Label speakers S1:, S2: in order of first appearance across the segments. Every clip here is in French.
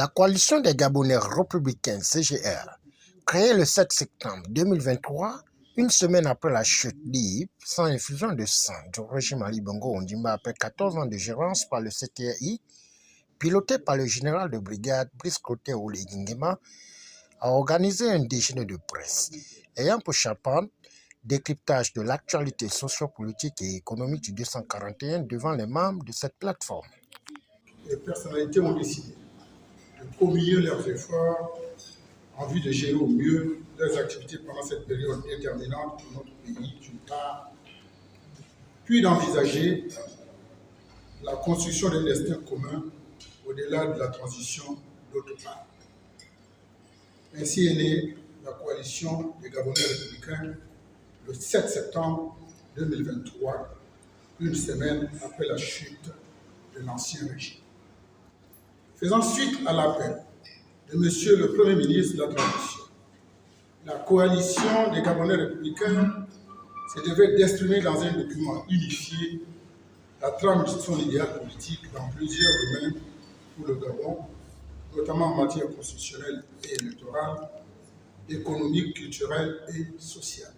S1: La coalition des Gabonais républicains CGR, créée le 7 septembre 2023, une semaine après la chute libre sans infusion de sang du régime Ali Bongo Ondimba après 14 ans de gérance par le CTI, piloté par le général de brigade Brice Clotaire Oligui-Nguema, a organisé un déjeuner de presse ayant pour chaperon décryptage de l'actualité sociopolitique et économique du 241 devant les membres de cette plateforme.
S2: Les personnalités ont décidé de combiner leurs efforts en vue de gérer au mieux leurs activités pendant cette période déterminante pour notre pays, d'une part, puis d'envisager la construction d'un destin commun au-delà de la transition, d'autre part. Ainsi est née la coalition des Gabonais républicains le 7 septembre 2023, une semaine après la chute de l'ancien régime. Faisant suite à l'appel de Monsieur le Premier ministre de la Transition, la coalition des Gabonais républicains se devait d'exprimer dans un document unifié la trame de son idéal politique dans plusieurs domaines pour le Gabon, notamment en matière constitutionnelle et électorale, économique, culturelle et sociale.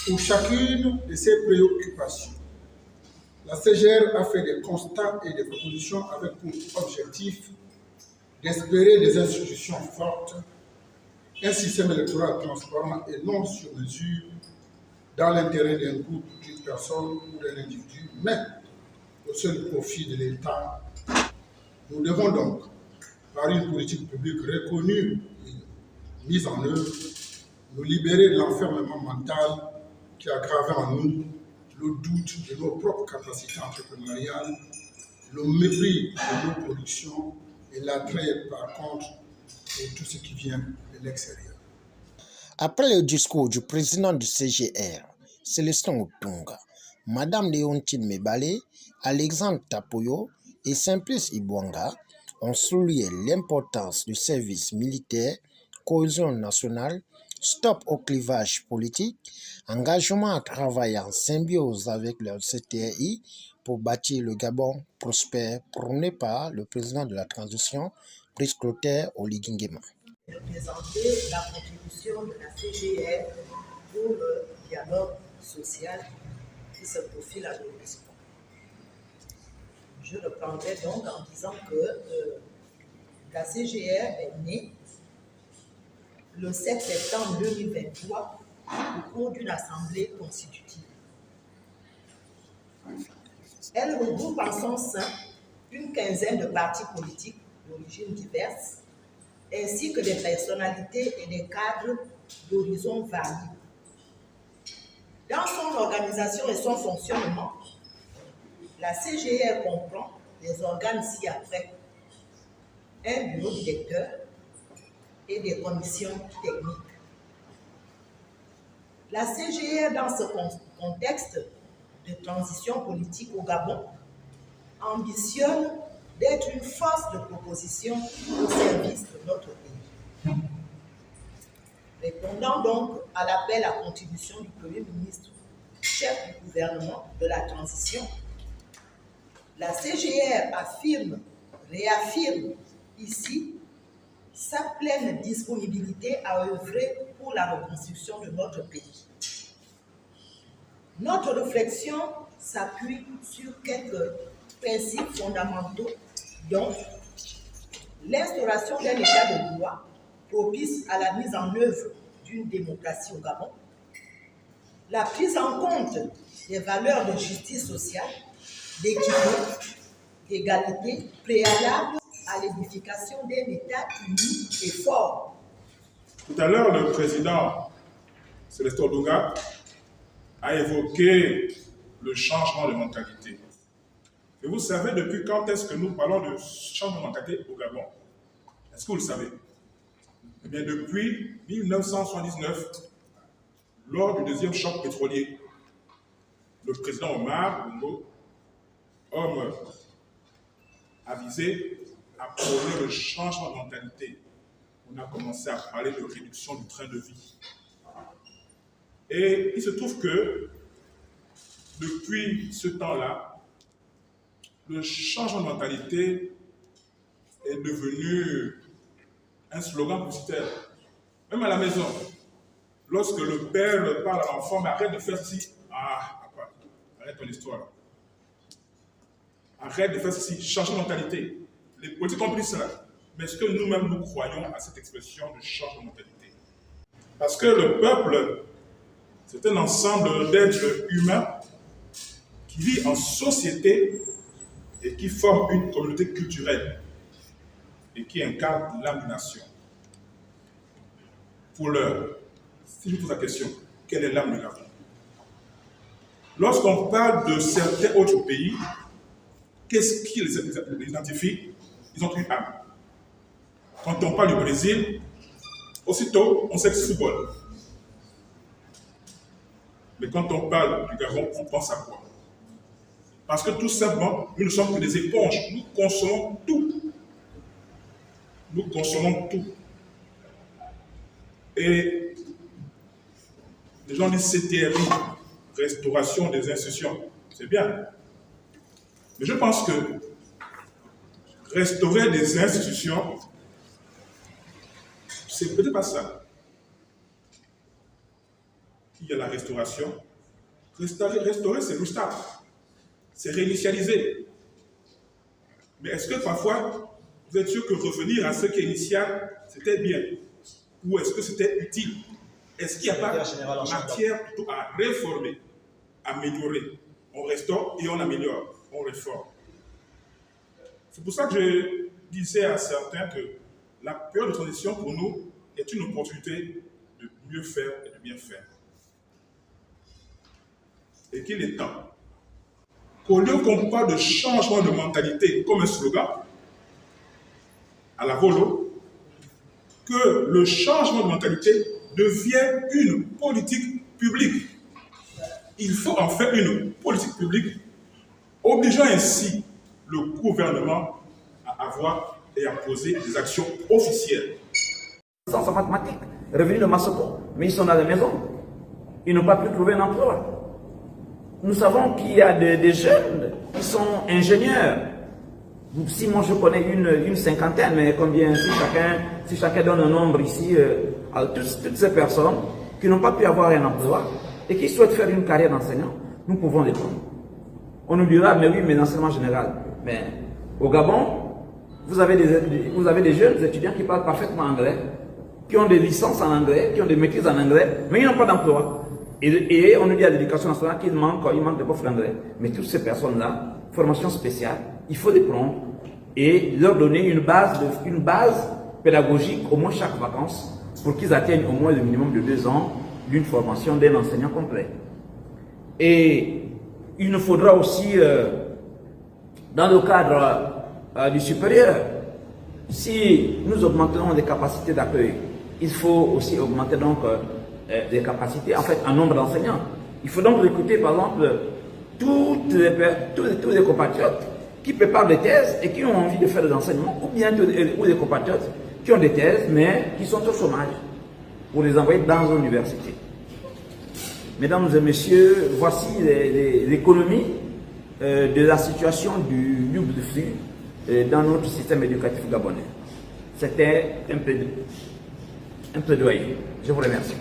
S2: Pour chacune de ces préoccupations, la CGR a fait des constats et des propositions avec pour objectif d'espérer des institutions fortes, un système électoral transparent et non sur mesure dans l'intérêt d'un groupe, d'une personne ou d'un individu, mais au seul profit de l'État. Nous devons donc, par une politique publique reconnue et mise en œuvre, nous libérer de l'enfermement mental qui a gravé en nous le doute de nos propres capacités entrepreneuriales, le mépris de nos productions et l'attrait, par contre, pour tout ce qui vient de l'extérieur.
S1: Après le discours du président du CGR, Célestin Otunga, Madame Léontine Mebale, Alexandre Tapoyo et Simplice Ibwanga ont souligné l'importance du service militaire, cohésion nationale, stop au clivage politique, engagement à travailler en symbiose avec le CTI pour bâtir le Gabon prospère prôné par le président de la transition, Brice Clotaire Oligui-Nguema.
S3: Représenter la contribution de la CGR pour le dialogue social qui se profile à l'horizon. Je reprendrai donc en disant que la CGR est née le 7 septembre 2023 au cours d'une assemblée constitutive. Elle regroupe en son sein une quinzaine de partis politiques d'origines diverses, ainsi que des personnalités et des cadres d'horizons variés. Dans son organisation et son fonctionnement, la CGR comprend des organes ci-après, un bureau directeur et des commissions techniques. La CGR, dans ce contexte de transition politique au Gabon, ambitionne d'être une force de proposition au service de notre pays. Répondant donc à l'appel à contribution du Premier ministre, chef du gouvernement de la transition, la CGR réaffirme ici sa pleine disponibilité à œuvrer pour la reconstruction de notre pays. Notre réflexion s'appuie sur quelques principes fondamentaux, dont l'instauration d'un état de droit propice à la mise en œuvre d'une démocratie au Gabon, la prise en compte des valeurs de justice sociale, d'équité, d'égalité préalable à l'édification d'un État uni et fort.
S4: Tout à l'heure, le président Célestin Otunga a évoqué le changement de mentalité. Et vous savez depuis quand est-ce que nous parlons de changement de mentalité au Gabon? Est-ce que vous le savez? Eh bien, depuis 1979, lors du deuxième choc pétrolier, le président Omar Bongo, homme avisé, a prôné le changement de mentalité. On a commencé à parler de réduction du train de vie. Et il se trouve que, depuis ce temps-là, le changement de mentalité est devenu un slogan publicitaire. Même à la maison, lorsque le père parle à l'enfant, mais arrête de faire ceci. Ah, papa, arrête ton histoire. Arrête de faire ceci, change de mentalité. Les politiques ont pris cela. Mais est-ce que nous-mêmes, nous croyons à cette expression de change de mentalité? Parce que le peuple, c'est un ensemble d'êtres humains qui vit en société et qui forment une communauté culturelle et qui incarne l'âme d'une nation. Pour l'heure, si je pose la question, quelle est l'âme du Gabon? Lorsqu'on parle de certains autres pays, qu'est-ce qui les identifie? Ils ont une âme. Quand on parle du Brésil, aussitôt, on sait que c'est football. Mais quand on parle du Gabon, on pense à quoi? Parce que tout simplement, nous ne sommes que des éponges. Nous consommons tout. Nous consommons tout. Et les gens disent CTRI, restauration des institutions. C'est bien. Mais je pense que restaurer des institutions, c'est peut-être pas ça. Il y a la restauration. Restaurer, c'est restart. C'est réinitialiser. Mais est-ce que parfois, vous êtes sûr que revenir à ce qui est initial, c'était bien? Ou est-ce que c'était utile? Est-ce qu'il n'y a pas matière plutôt à réformer, améliorer? On restaure et on améliore, on réforme. C'est pour ça que je disais à certains que la période de transition pour nous est une opportunité de mieux faire et de bien faire. Et qu'il est temps qu'au lieu qu'on parle de changement de mentalité comme un slogan, à la volo, que le changement de mentalité devienne une politique publique. Il faut en faire une politique publique, obligeant ainsi le gouvernement à avoir et à poser des actions officielles.
S5: En mathématiques, revenus de Massoko, mais ils sont dans la maison. Ils n'ont pas pu trouver un emploi. Nous savons qu'il y a des jeunes qui sont ingénieurs. Si moi je connais une cinquantaine, mais combien, si chacun donne un nombre ici, à toutes ces personnes qui n'ont pas pu avoir un emploi et qui souhaitent faire une carrière d'enseignant, nous pouvons les prendre. On nous dira, mais oui, mais l'enseignement général. Mais au Gabon, vous avez des jeunes étudiants qui parlent parfaitement anglais, qui ont des licences en anglais, qui ont des maîtrises en anglais, mais ils n'ont pas d'emploi. Et on nous dit à l'éducation nationale qu'il manque de profs d'anglais. Mais toutes ces personnes-là, formation spéciale, il faut les prendre et leur donner une base pédagogique au moins chaque vacances pour qu'ils atteignent au moins le minimum de 2 ans d'une formation d'un enseignant complet. Et il nous faudra aussi, dans le cadre du supérieur, si nous augmentons les capacités d'accueil, il faut aussi augmenter donc des capacités, en fait, en nombre d'enseignants. Il faut donc recruter, par exemple, tous les compatriotes qui préparent des thèses et qui ont envie de faire de l'enseignement, ou bien les compatriotes qui ont des thèses, mais qui sont au chômage, pour les envoyer dans l'université. Mesdames et messieurs, voici l'économie de la situation du double flux dans notre système éducatif gabonais. C'était un plaidoyer. Je vous remercie.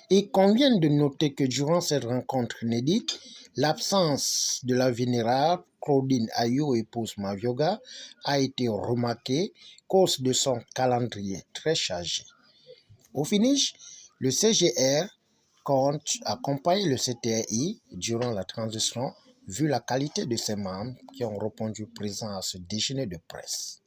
S1: Il convient de noter que durant cette rencontre inédite, l'absence de la vénérable Claudine Ayou, épouse Mavioga, a été remarquée cause de son calendrier très chargé. Au finish, le CGR compte accompagner le CTRI durant la transition, vu la qualité de ses membres qui ont répondu présents à ce déjeuner de presse.